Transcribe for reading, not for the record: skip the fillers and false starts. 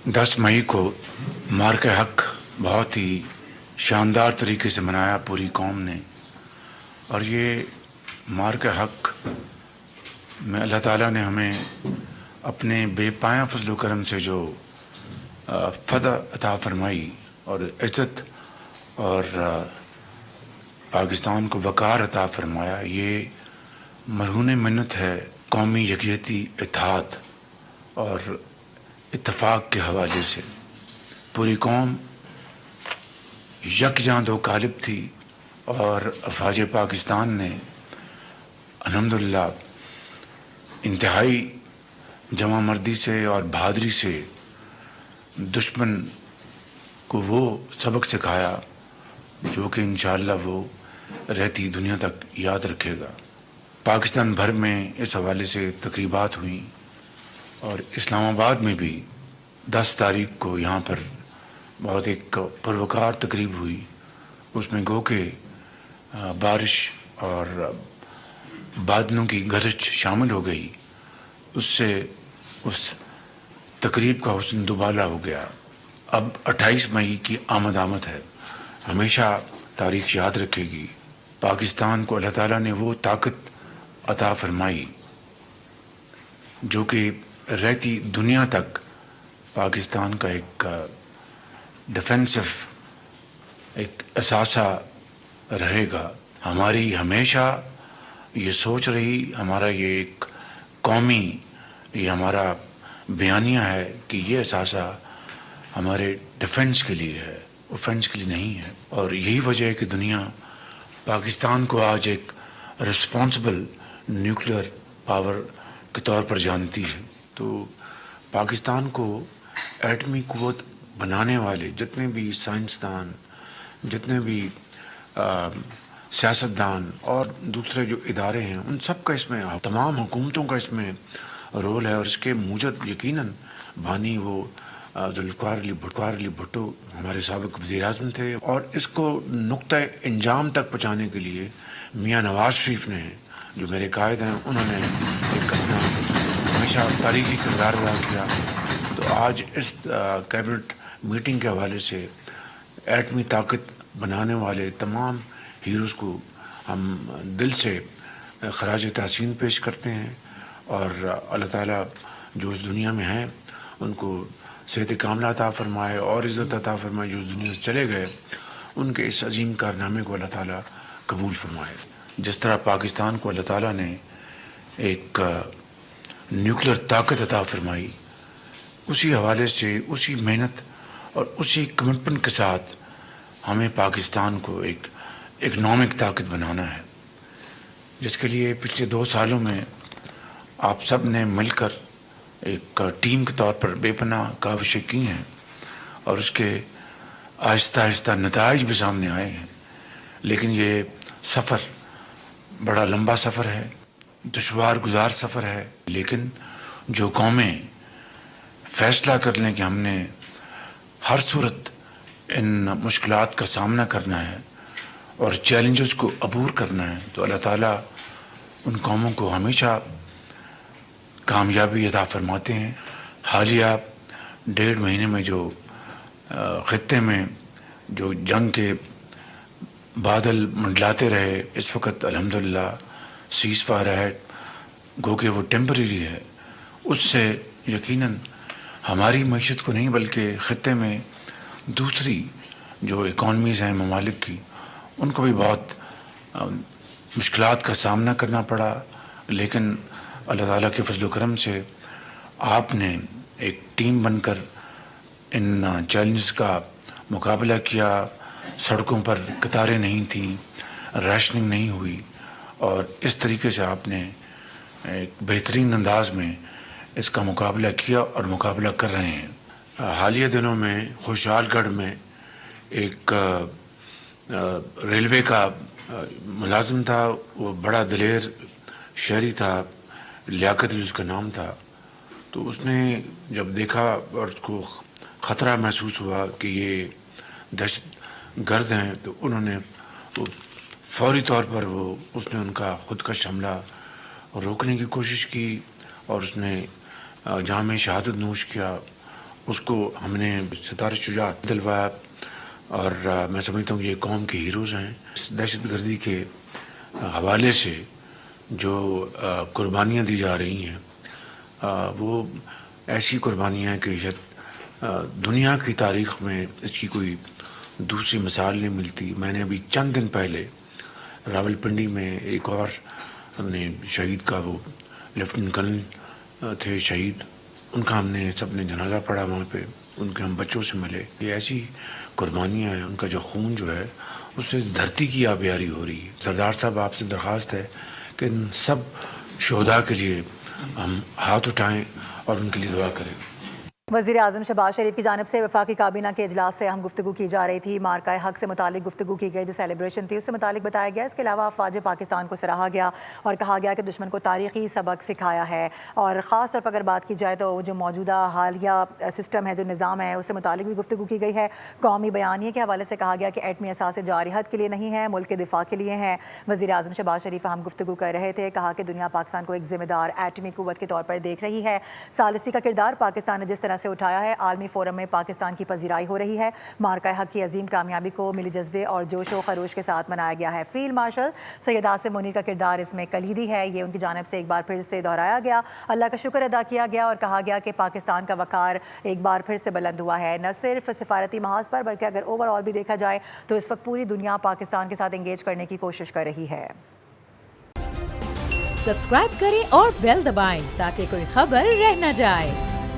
10 مئی کو مارکہ حق بہت ہی شاندار طریقے سے منایا پوری قوم نے، اور یہ مارکہ حق میں اللہ تعالیٰ نے ہمیں اپنے بے پایہ فضل و کرم سے جو فتح عطا فرمائی اور عزت اور پاکستان کو وقار عطا فرمایا، یہ مرہون منت ہے قومی یکجہتی، اتحاد اور اتفاق کے حوالے سے۔ پوری قوم یکجاں دو قالب تھی، اور افواج پاکستان نے الحمدللہ انتہائی جمع مردی سے اور بہادری سے دشمن کو وہ سبق سکھایا جو کہ انشاءاللہ وہ رہتی دنیا تک یاد رکھے گا۔ پاکستان بھر میں اس حوالے سے تقریبات ہوئیں، اور اسلام آباد میں بھی 10 تاریخ کو یہاں پر بہت ایک پروکار تقریب ہوئی۔ اس میں گو کہ بارش اور بادلوں کی گرج شامل ہو گئی، اس سے اس تقریب کا حسن دوبالا ہو گیا۔ اب 28 مئی کی آمد ہے، ہمیشہ تاریخ یاد رکھے گی۔ پاکستان کو اللہ تعالیٰ نے وہ طاقت عطا فرمائی جو کہ رہتی دنیا تک پاکستان کا ایک ڈیفینسو ایک اثاثہ رہے گا۔ ہماری ہمیشہ یہ سوچ رہی، ہمارا یہ ایک قومی یہ ہمارا بیانیہ ہے کہ یہ اثاثہ ہمارے ڈیفنس کے لیے ہے، اوفینس کے لیے نہیں ہے۔ اور یہی وجہ ہے کہ دنیا پاکستان کو آج ایک رسپانسبل نیوکلیئر پاور کے طور پر جانتی ہے۔ تو پاکستان کو ایٹمی قوت بنانے والے جتنے بھی سائنسدان، جتنے بھی سیاستدان اور دوسرے جو ادارے ہیں، ان سب کا اس میں، تمام حکومتوں کا اس میں رول ہے، اور اس کے موجب یقیناً بانی وہ ذوالفقار علی بھٹو ہمارے سابق وزیر اعظم تھے، اور اس کو نقطۂ انجام تک پہنچانے کے لیے میاں نواز شریف نے، جو میرے قائد ہیں، انہوں نے ایک اپنا ہمیشہ تاریخی کردار ادا کیا۔ تو آج اس کیبنٹ میٹنگ کے حوالے سے ایٹمی طاقت بنانے والے تمام ہیروز کو ہم دل سے خراج تحسین پیش کرتے ہیں، اور اللہ تعالیٰ جو اس دنیا میں ہیں ان کو صحت کاملہ عطا فرمائے اور عزت عطا فرمائے۔ جو اس دنیا سے چلے گئے ان کے اس عظیم کارنامے کو اللہ تعالیٰ قبول فرمائے۔ جس طرح پاکستان کو اللہ تعالیٰ نے ایک نیوکلیئر طاقت عطا فرمائی، اسی حوالے سے اسی محنت اور اسی کمٹمنٹ کے ساتھ ہمیں پاکستان کو ایک اکنامک طاقت بنانا ہے، جس کے لیے پچھلے 2 سالوں میں آپ سب نے مل کر ایک ٹیم کے طور پر بے پناہ کاوشیں کی ہیں، اور اس کے آہستہ آہستہ نتائج بھی سامنے آئے ہیں۔ لیکن یہ سفر بڑا لمبا سفر ہے، دشوار گزار سفر ہے، لیکن جو قومیں فیصلہ کر لیں کہ ہم نے ہر صورت ان مشکلات کا سامنا کرنا ہے اور چیلنجز کو عبور کرنا ہے، تو اللہ تعالیٰ ان قوموں کو ہمیشہ کامیابی عطا فرماتے ہیں۔ حالیہ 1.5 مہینے میں جو خطے میں جو جنگ کے بادل منڈلاتے رہے، اس وقت الحمدللہ سیز فائر ہے، گو کہ وہ ٹیمپریری ہے، اس سے یقیناً ہماری معیشت کو نہیں بلکہ خطے میں دوسری جو اکانومیز ہیں ممالک کی، ان کو بھی بہت مشکلات کا سامنا کرنا پڑا۔ لیکن اللہ تعالیٰ کے فضل و کرم سے آپ نے ایک ٹیم بن کر ان چیلنجز کا مقابلہ کیا۔ سڑکوں پر قطاریں نہیں تھیں، ریشننگ نہیں ہوئی، اور اس طریقے سے آپ نے ایک بہترین انداز میں اس کا مقابلہ کیا اور مقابلہ کر رہے ہیں۔ حالیہ دنوں میں خوشحال گڑھ میں ایک ریلوے کا ملازم تھا، وہ بڑا دلیر شہری تھا، لیاقت علی اس کا نام تھا۔ تو اس نے جب دیکھا اور اس کو خطرہ محسوس ہوا کہ یہ دہشت گرد ہیں، تو انہوں نے فوری طور پر اس نے ان کا خودکش حملہ روکنے کی کوشش کی، اور اس نے جام شہادت نوش کیا۔ اس کو ہم نے ستارہ شجاعت دلوایا، اور میں سمجھتا ہوں کہ یہ قوم کے ہیروز ہیں. دہشت گردی کے حوالے سے جو قربانیاں دی جا رہی ہیں وہ ایسی قربانیاں ہیں کہ شاید دنیا کی تاریخ میں اس کی کوئی دوسری مثال نہیں ملتی. میں نے ابھی چند دن پہلے راول پنڈی میں ایک اور ہم نے شہید کا، وہ لیفٹیننٹ کرنل تھے شہید، ان کا ہم نے سب نے جنازہ پڑھا وہاں پہ، ان کے ہم بچوں سے ملے. یہ ایسی قربانیاں ہیں، ان کا جو خون جو ہے اس سے دھرتی کی آبیاری ہو رہی ہے. سردار صاحب آپ سے درخواست ہے کہ ان سب شہداء کے لیے ہم ہاتھ اٹھائیں اور ان کے لیے دعا کریں. وزیر اعظم شہباز شریف کی جانب سے وفاقی کابینہ کے اجلاس سے اہم گفتگو کی جا رہی تھی. مارکہ حق سے متعلق گفتگو کی گئی، جو سیلیبریشن تھی اس سے متعلق بتایا گیا. اس کے علاوہ افواج پاکستان کو سراہا گیا اور کہا گیا کہ دشمن کو تاریخی سبق سکھایا ہے. اور خاص طور پر اگر بات کی جائے تو جو موجودہ حالیہ سسٹم ہے، جو نظام ہے، اس سے متعلق بھی گفتگو کی گئی ہے. قومی بیانیے کے حوالے سے کہا گیا کہ ایٹمی اثاثے جارحیت کے لیے نہیں ہیں، ملک کے دفاع کے لیے ہیں. وزیر اعظم شہباز شریف اہم گفتگو کر رہے تھے. کہا کہ دنیا پاکستان کو ایک ذمہ دار ایٹمی قوت کے طور پر دیکھ رہی ہے. ثالثی کا کردار پاکستان نے جس طرح سے اٹھایا ہے، عالمی فورم میں پاکستان کی پذیرائی ہو رہی ہے. مارکہ حق کی عظیم کامیابی کو ملی جذبے اور جوش و خروش کے ساتھ منایا گیا ہے. فیلڈ مارشل سید آصف منیر کا کردار اس میں کلیدی ہے، یہ ان کی جانب سے ایک بار پھر سے دہرایا گیا. اللہ کا شکر ادا کیا گیا اور کہا گیا کہ پاکستان کا وقار ایک بار پھر سے بلند ہوا ہے، نہ صرف سفارتی محاذ پر بلکہ اگر اوور آل بھی دیکھا جائے تو اس وقت پوری دنیا پاکستان کے ساتھ انگیج کرنے کی کوشش کر رہی ہے. سبسکرائب کریں اور بیل دبائیں تاکہ کوئی خبر رہ نہ جائے.